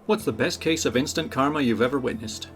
What's the best case of instant karma you've ever witnessed?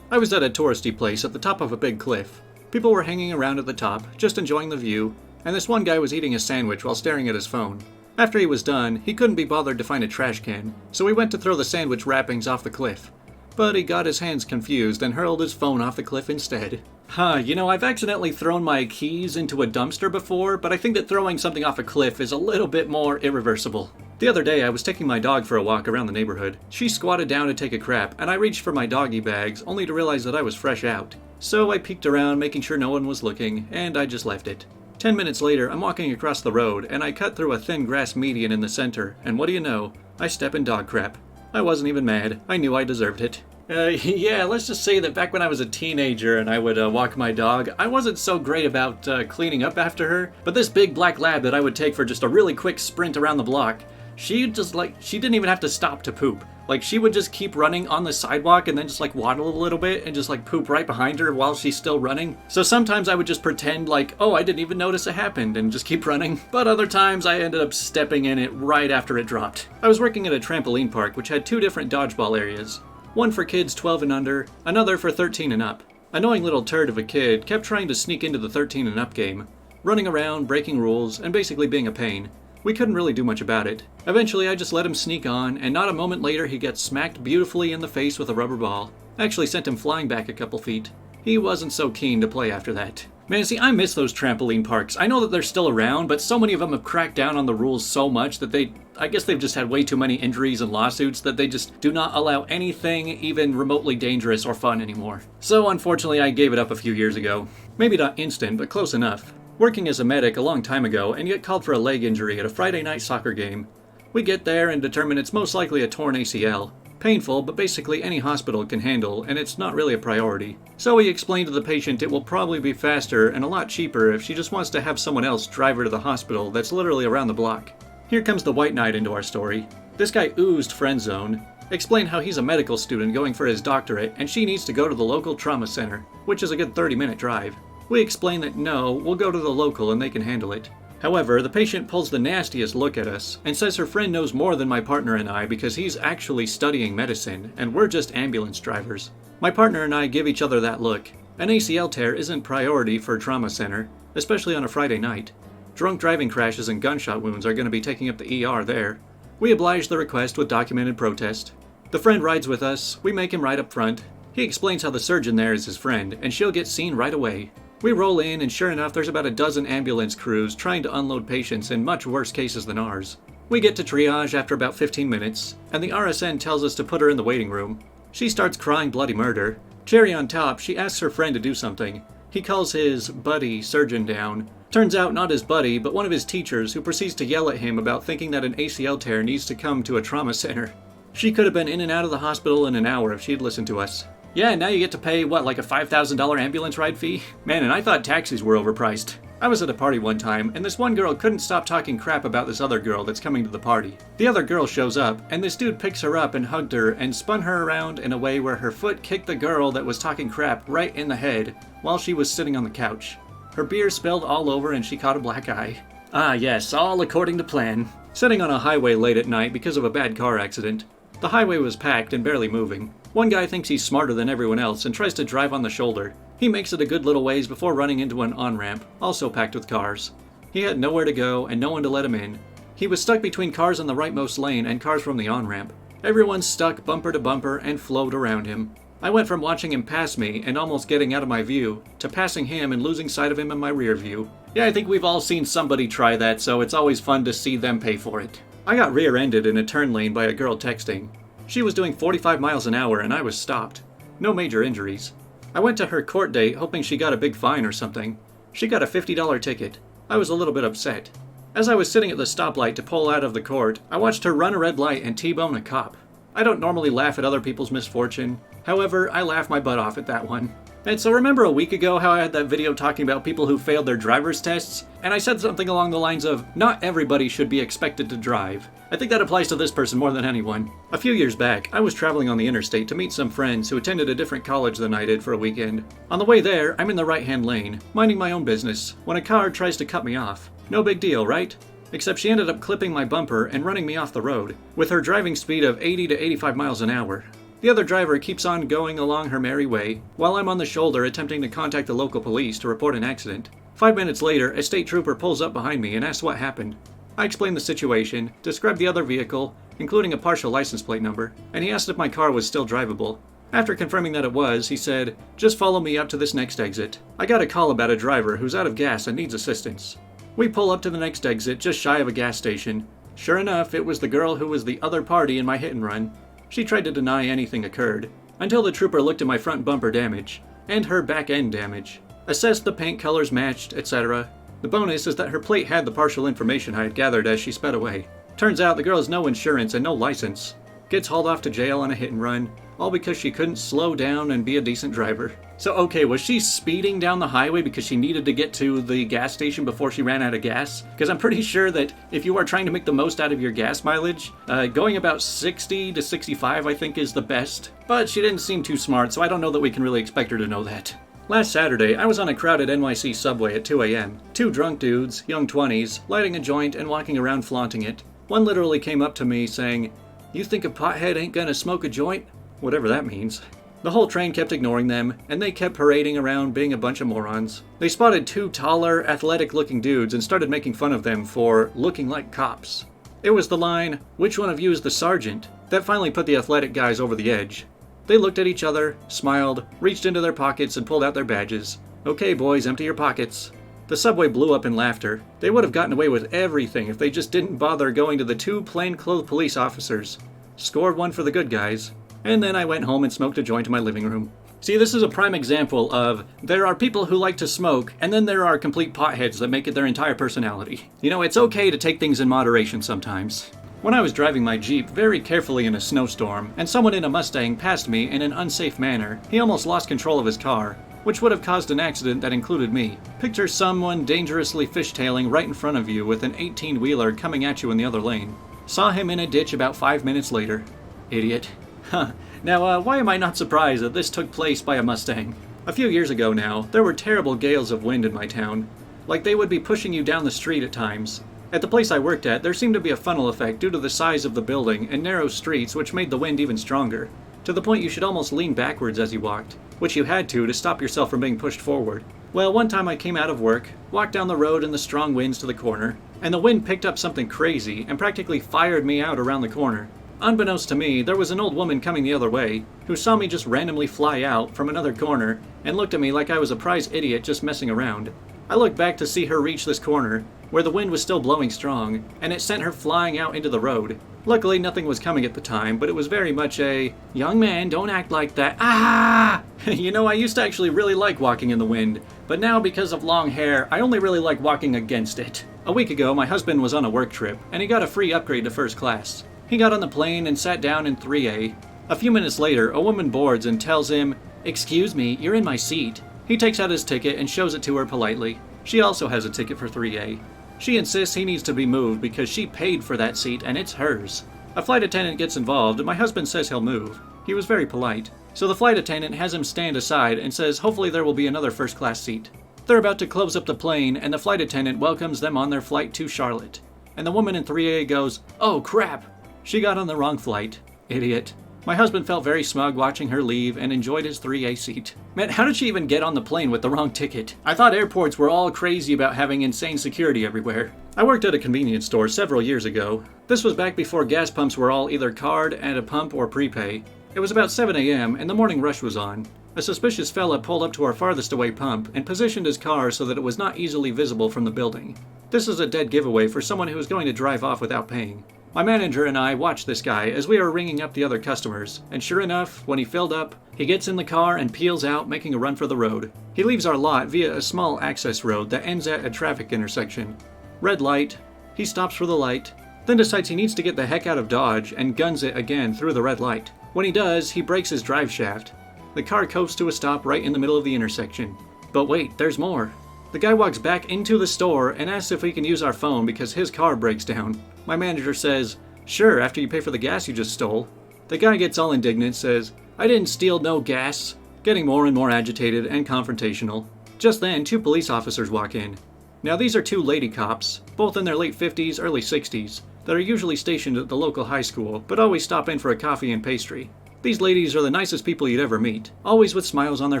I was at a touristy place at the top of a big cliff. People were hanging around at the top, just enjoying the view, and this one guy was eating a sandwich while staring at his phone. After he was done, he couldn't be bothered to find a trash can, so he went to throw the sandwich wrappings off the cliff. But he got his hands confused and hurled his phone off the cliff instead. I've accidentally thrown my keys into a dumpster before, but I think that throwing something off a cliff is a little bit more irreversible. The other day, I was taking my dog for a walk around the neighborhood. She squatted down to take a crap, and I reached for my doggy bags, only to realize that I was fresh out. So I peeked around, making sure no one was looking, and I just left it. 10 minutes later, I'm walking across the road, and I cut through a thin grass median in the center, and what do you know? I step in dog crap. I wasn't even mad. I knew I deserved it. Let's just say that back when I was a teenager and I would walk my dog, I wasn't so great about cleaning up after her, but this big black lab that I would take for just a really quick sprint around the block, she didn't even have to stop to poop. She would just keep running on the sidewalk and then just waddle a little bit and just poop right behind her while she's still running. So sometimes I would just pretend oh, I didn't even notice it happened and just keep running. But other times I ended up stepping in it right after it dropped. I was working at a trampoline park which had 2 different dodgeball areas. One for kids 12 and under, another for 13 and up. Annoying little turd of a kid kept trying to sneak into the 13 and up game, running around, breaking rules, and basically being a pain. We couldn't really do much about it. Eventually I just let him sneak on, and not a moment later he gets smacked beautifully in the face with a rubber ball. Actually sent him flying back a couple feet. He wasn't so keen to play after that. Man, see, I miss those trampoline parks. I know that they're still around, but so many of them have cracked down on the rules so much that I guess they've just had way too many injuries and lawsuits that they just do not allow anything even remotely dangerous or fun anymore. So unfortunately I gave it up a few years ago. Maybe not instant, but close enough. Working as a medic a long time ago and get called for a leg injury at a Friday night soccer game. We get there and determine it's most likely a torn ACL. Painful, but basically any hospital can handle, and it's not really a priority. So we explain to the patient it will probably be faster and a lot cheaper if she just wants to have someone else drive her to the hospital that's literally around the block. Here comes the white knight into our story. This guy oozed friend zone. Explained how he's a medical student going for his doctorate and she needs to go to the local trauma center, which is a good 30-minute drive. We explain that no, we'll go to the local and they can handle it. However, the patient pulls the nastiest look at us and says her friend knows more than my partner and I because he's actually studying medicine and we're just ambulance drivers. My partner and I give each other that look. An ACL tear isn't priority for a trauma center, especially on a Friday night. Drunk driving crashes and gunshot wounds are going to be taking up the ER there. We oblige the request with documented protest. The friend rides with us, we make him ride up front. He explains how the surgeon there is his friend and she'll get seen right away. We roll in and sure enough there's about a dozen ambulance crews trying to unload patients in much worse cases than ours. We get to triage after about 15 minutes, and the RSN tells us to put her in the waiting room. She starts crying bloody murder. Cherry on top, she asks her friend to do something. He calls his buddy surgeon down. Turns out not his buddy, but one of his teachers who proceeds to yell at him about thinking that an ACL tear needs to come to a trauma center. She could have been in and out of the hospital in an hour if she'd listened to us. Yeah, now you get to pay, a $5,000 ambulance ride fee? Man, and I thought taxis were overpriced. I was at a party one time, and this one girl couldn't stop talking crap about this other girl that's coming to the party. The other girl shows up, and this dude picks her up and hugged her and spun her around in a way where her foot kicked the girl that was talking crap right in the head while she was sitting on the couch. Her beer spilled all over and she caught a black eye. Ah yes, all according to plan. Sitting on a highway late at night because of a bad car accident. The highway was packed and barely moving. One guy thinks he's smarter than everyone else and tries to drive on the shoulder. He makes it a good little ways before running into an on-ramp, also packed with cars. He had nowhere to go and no one to let him in. He was stuck between cars in the rightmost lane and cars from the on-ramp. Everyone's stuck bumper to bumper and flowed around him. I went from watching him pass me and almost getting out of my view, to passing him and losing sight of him in my rear view. Yeah, I think we've all seen somebody try that, so it's always fun to see them pay for it. I got rear-ended in a turn lane by a girl texting. She was doing 45 miles an hour and I was stopped. No major injuries. I went to her court date hoping she got a big fine or something. She got a $50 ticket. I was a little bit upset. As I was sitting at the stoplight to pull out of the court, I watched her run a red light and T-bone a cop. I don't normally laugh at other people's misfortune. However, I laughed my butt off at that one. And so remember a week ago how I had that video talking about people who failed their driver's tests? And I said something along the lines of, not everybody should be expected to drive. I think that applies to this person more than anyone. A few years back, I was traveling on the interstate to meet some friends who attended a different college than I did for a weekend. On the way there, I'm in the right-hand lane, minding my own business, when a car tries to cut me off. No big deal, right? except she ended up clipping my bumper and running me off the road, with her driving speed of 80 to 85 miles an hour. The other driver keeps on going along her merry way, while I'm on the shoulder attempting to contact the local police to report an accident. 5 minutes later, a state trooper pulls up behind me and asks what happened. I explained the situation, described the other vehicle, including a partial license plate number, and he asked if my car was still drivable. After confirming that it was, he said, "Just follow me up to this next exit. I got a call about a driver who's out of gas and needs assistance." We pull up to the next exit, just shy of a gas station. Sure enough, it was the girl who was the other party in my hit and run. She tried to deny anything occurred, until the trooper looked at my front bumper damage, and her back end damage, assessed the paint colors matched, etc. The bonus is that her plate had the partial information I had gathered as she sped away. Turns out the girl has no insurance and no license. Gets hauled off to jail on a hit and run, all because she couldn't slow down and be a decent driver. So okay, was she speeding down the highway because she needed to get to the gas station before she ran out of gas? Because I'm pretty sure that if you are trying to make the most out of your gas mileage, going about 60 to 65 I think is the best. But she didn't seem too smart, so I don't know that we can really expect her to know that. Last Saturday, I was on a crowded NYC subway at 2 a.m. Two drunk dudes, young 20s, lighting a joint and walking around flaunting it. One literally came up to me saying, "You think a pothead ain't gonna smoke a joint?" Whatever that means. The whole train kept ignoring them, and they kept parading around being a bunch of morons. They spotted two taller, athletic-looking dudes and started making fun of them for looking like cops. It was the line, "Which one of you is the sergeant?" that finally put the athletic guys over the edge. They looked at each other, smiled, reached into their pockets and pulled out their badges. "Okay, boys, empty your pockets." The subway blew up in laughter. They would have gotten away with everything if they just didn't bother going to the two plainclothes police officers. Scored one for the good guys. And then I went home and smoked a joint in my living room. See, this is a prime example of there are people who like to smoke, and then there are complete potheads that make it their entire personality. You know, it's okay to take things in moderation sometimes. When I was driving my Jeep very carefully in a snowstorm, and someone in a Mustang passed me in an unsafe manner, he almost lost control of his car, which would have caused an accident that included me. Picture someone dangerously fishtailing right in front of you with an 18-wheeler coming at you in the other lane. Saw him in a ditch about 5 minutes later. Idiot. Huh. Now, why am I not surprised that this took place by a Mustang? A few years ago now, there were terrible gales of wind in my town. Like they would be pushing you down the street at times. At the place I worked at, there seemed to be a funnel effect due to the size of the building and narrow streets which made the wind even stronger, to the point you should almost lean backwards as you walked, which you had to stop yourself from being pushed forward. Well, one time I came out of work, walked down the road in the strong winds to the corner, and the wind picked up something crazy and practically fired me out around the corner. Unbeknownst to me, there was an old woman coming the other way, who saw me just randomly fly out from another corner and looked at me like I was a prize idiot just messing around. I looked back to see her reach this corner, where the wind was still blowing strong, and it sent her flying out into the road. Luckily, nothing was coming at the time, but it was very much a, "Young man, don't act like that. Ah!" You know, I used to actually really like walking in the wind, but now because of long hair, I only really like walking against it. A week ago, my husband was on a work trip, and he got a free upgrade to first class. He got on the plane and sat down in 3A. A few minutes later, a woman boards and tells him, "Excuse me, you're in my seat." He takes out his ticket and shows it to her politely. She also has a ticket for 3A. She insists he needs to be moved because she paid for that seat and it's hers. A flight attendant gets involved and my husband says he'll move. He was very polite. So the flight attendant has him stand aside and says hopefully there will be another first class seat. They're about to close up the plane and the flight attendant welcomes them on their flight to Charlotte. And the woman in 3A goes, "Oh crap! She got on the wrong flight. Idiot." My husband felt very smug watching her leave and enjoyed his 3A seat. Man, how did she even get on the plane with the wrong ticket? I thought airports were all crazy about having insane security everywhere. I worked at a convenience store several years ago. This was back before gas pumps were all either card at a pump or prepay. It was about 7 a.m. and the morning rush was on. A suspicious fella pulled up to our farthest away pump and positioned his car so that it was not easily visible from the building. This is a dead giveaway for someone who is going to drive off without paying. My manager and I watched this guy as we were ringing up the other customers, and sure enough, when he filled up, he gets in the car and peels out, making a run for the road. He leaves our lot via a small access road that ends at a traffic intersection. Red light, he stops for the light, then decides he needs to get the heck out of Dodge and guns it again through the red light. When he does, he breaks his drive shaft. The car coasts to a stop right in the middle of the intersection. But wait, there's more. The guy walks back into the store and asks if we can use our phone because his car breaks down. My manager says, "Sure, after you pay for the gas you just stole." The guy gets all indignant, says, "I didn't steal no gas," getting more and more agitated and confrontational. Just then, two police officers walk in. Now these are two lady cops, both in their late 50s, early 60s, that are usually stationed at the local high school, but always stop in for a coffee and pastry. These ladies are the nicest people you'd ever meet, always with smiles on their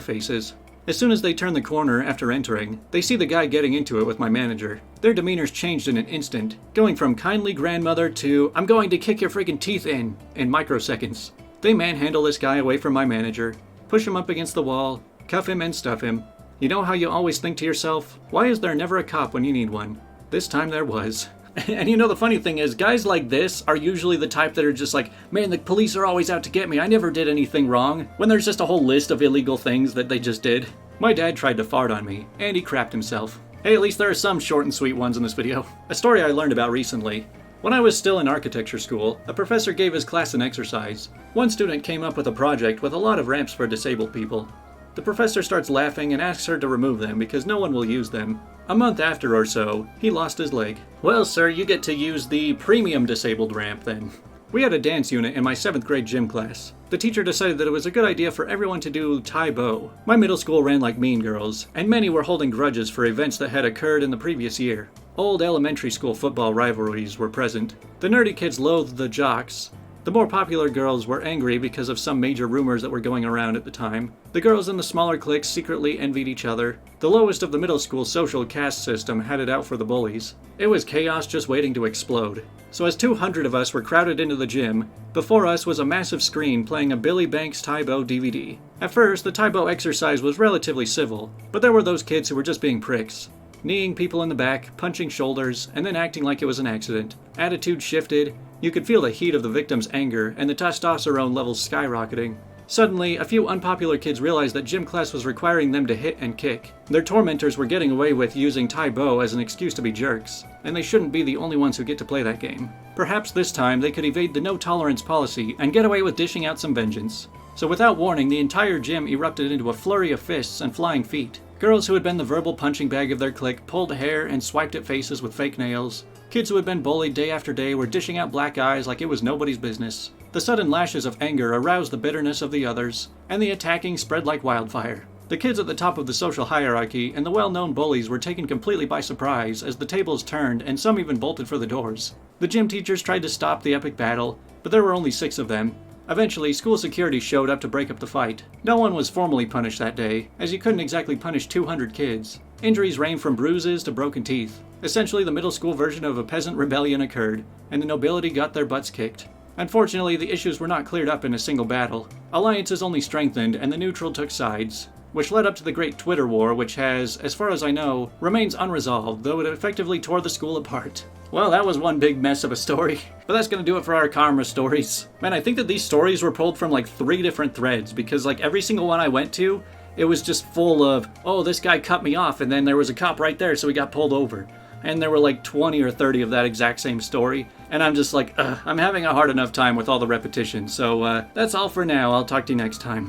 faces. As soon as they turn the corner after entering, they see the guy getting into it with my manager. Their demeanors changed in an instant, going from kindly grandmother to "I'm going to kick your freaking teeth in microseconds. They manhandle this guy away from my manager, push him up against the wall, cuff him and stuff him. You know how you always think to yourself, why is there never a cop when you need one? This time there was. And you know, the funny thing is, guys like this are usually the type that are just like, man, the police are always out to get me, I never did anything wrong, when there's just a whole list of illegal things that they just did. My dad tried to fart on me, and he crapped himself. Hey, at least there are some short and sweet ones in this video. A story I learned about recently. When I was still in architecture school, a professor gave his class an exercise. One student came up with a project with a lot of ramps for disabled people. The professor starts laughing and asks her to remove them because no one will use them. A month after or so, he lost his leg. Well, sir, you get to use the premium disabled ramp then. We had a dance unit in my 7th grade gym class. The teacher decided that it was a good idea for everyone to do Tai Bo. My middle school ran like Mean Girls, and many were holding grudges for events that had occurred in the previous year. Old elementary school football rivalries were present. The nerdy kids loathed the jocks. The more popular girls were angry because of some major rumors that were going around at the time. The girls in the smaller cliques secretly envied each other. The lowest of the middle school social caste system had it out for the bullies. It was chaos just waiting to explode. So as 200 of us were crowded into the gym, before us was a massive screen playing a Billy Banks Tai Bo DVD. At first, the Tai Bo exercise was relatively civil, but there were those kids who were just being pricks. Kneeing people in the back, punching shoulders, and then acting like it was an accident. Attitude shifted. You could feel the heat of the victim's anger and the testosterone levels skyrocketing. Suddenly, a few unpopular kids realized that gym class was requiring them to hit and kick. Their tormentors were getting away with using Tai Bo as an excuse to be jerks, and they shouldn't be the only ones who get to play that game. Perhaps this time they could evade the no-tolerance policy and get away with dishing out some vengeance. So without warning, the entire gym erupted into a flurry of fists and flying feet. Girls who had been the verbal punching bag of their clique pulled hair and swiped at faces with fake nails. Kids who had been bullied day after day were dishing out black eyes like it was nobody's business. The sudden lashes of anger aroused the bitterness of the others, and the attacking spread like wildfire. The kids at the top of the social hierarchy and the well-known bullies were taken completely by surprise as the tables turned and some even bolted for the doors. The gym teachers tried to stop the epic battle, but there were only 6 of them. Eventually, school security showed up to break up the fight. No one was formally punished that day, as you couldn't exactly punish 200 kids. Injuries ranged from bruises to broken teeth. Essentially, the middle school version of a peasant rebellion occurred, and the nobility got their butts kicked. Unfortunately, the issues were not cleared up in a single battle. Alliances only strengthened, and the neutral took sides, which led up to the Great Twitter War, which has, as far as I know, remains unresolved, though it effectively tore the school apart. Well, that was one big mess of a story. But that's gonna do it for our karma stories. Man, I think that these stories were pulled from like 3 different threads, because like every single one I went to, it was just full of, oh, this guy cut me off, and then there was a cop right there, so he got pulled over. And there were like 20 or 30 of that exact same story. And I'm just like, I'm having a hard enough time with all the repetition. So that's all for now. I'll talk to you next time.